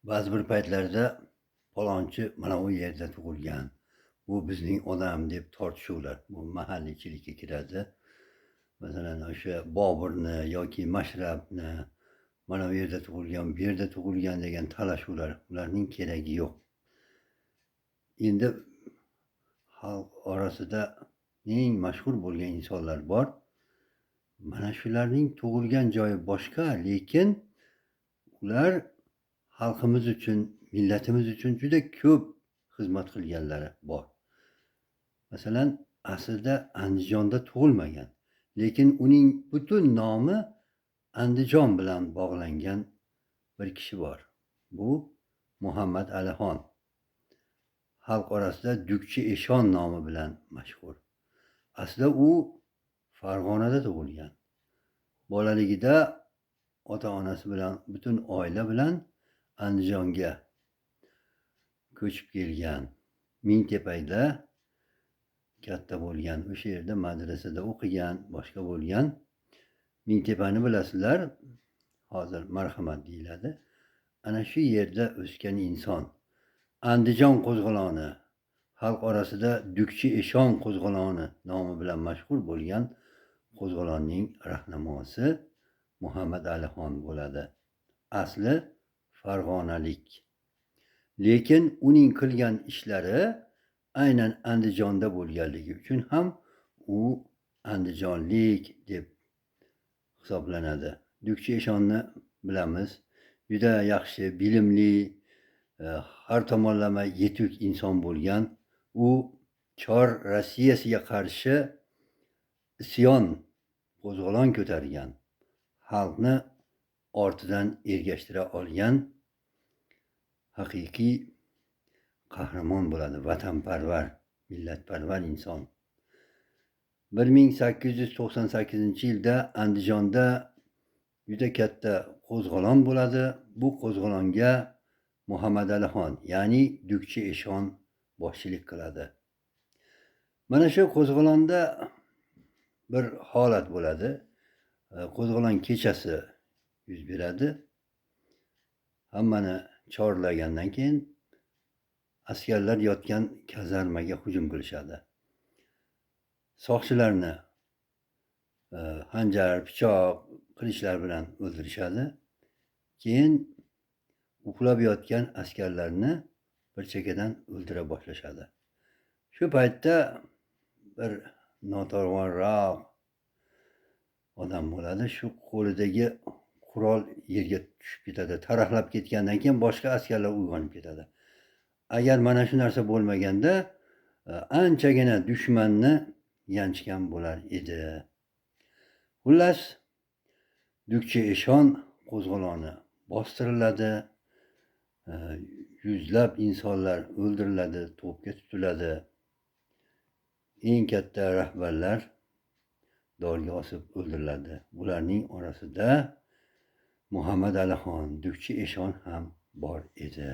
Ba'zi bir paytlarda palonchi mana u yerda tug'ilgan, bu bizning odam deb tortishuvlar, bu mahalliychilikka kiradi. Masalan, o'sha Boburni yoki Mashrabni mana bu yerda tug'ilgan, bu yerda tug'ilgan degan talashuvlar, ularning keragi yo'q. Endi xalq orasida eng mashhur bo'lgan insonlar bor. Mana shularning tug'ilgan joyi boshqa, lekin ular xalqimiz uchun, millatimiz uchun juda ko'p xizmat qilganlari bor. Masalan, aslida Andijonda tug'ilmagan, lekin uning butun nomi Andijon bilan bog'langan bir kishi bor. Bu Muhammad Alixon. Xalq orasida Dukchi Eshon nomi bilan mashhur. Aslida u Farg'onada tug'ilgan. Bolaligida ota-onasi bilan, butun oila bilan Andijonga ko'chib kelgan. Mingtepayda katta bo'lgan. O'sha yerda madrasada o'qigan, boshqa bo'lgan. Mingtepani bilasizlar, hozir Marhamat deyiladi. Ana shu yerda o'sgan inson. Andijon qo'zg'oloni, xalq orasida Dukchi Eshon qo'zg'oloni nomi bilan mashhur bo'lgan qo'zg'olonning rahnamosi Muhammad Alixon bo'ladi. Asli Farg'onalik. Lekin uning qilgan ishlari aynan Andijonda bo'lganligi uchun ham u andijonlik deb hisoblanadi. Dukchi Eshonni bilamiz. Juda yaxshi, bilimli, har tomonlama yetuk inson bo'lgan. U Chor Rossiyasiga qarshi isyon, qo'zg'olon ko'targan, xalqni ortidan ergashtira olgan haqiqiy qahramon bo'ladi, vatanparvar, millatparvar inson. 1898-yilda Andijonda juda katta qo'zg'olon bo'ladi. Bu qo'zg'olonga Muhammad Alixon, ya'ni Dukchi Eshon boshchilik qiladi. Mana shu qo'zg'olonda bir holat bo'ladi. Qo'zg'olon kechasi yuz beradi. Hammani chorlagandan keyin askarlar yotgan kazarmaga hujum qilishadi. Soqchilarni hanjar, pichoq, qilichlar bilan o'ldirishadi. Keyin uxlab yotgan askarlarni bir chekkadan o'ldira boshlashadi. Shu paytda bir noto'g'riroq odam bo'ladi. Shu qo'lidagi qurol yerga tushib ketadi. Taraqlab ketgandan keyin boshqa askarlar uyg'onib ketadi. Agar mana shu narsa bo'lmaganda anchagina dushmanni yanchgan bo'lar edi. Xullas, Dukchi Eshon qo'zg'oloni bostiriladi. Yuzlab insonlar o'ldiriladi, to'pga tutiladi. Eng katta rahbarlar dorga osib o'ldiriladi. Bularning orasida Muhammad Alixon, Dukchi Eshon ham bor edi.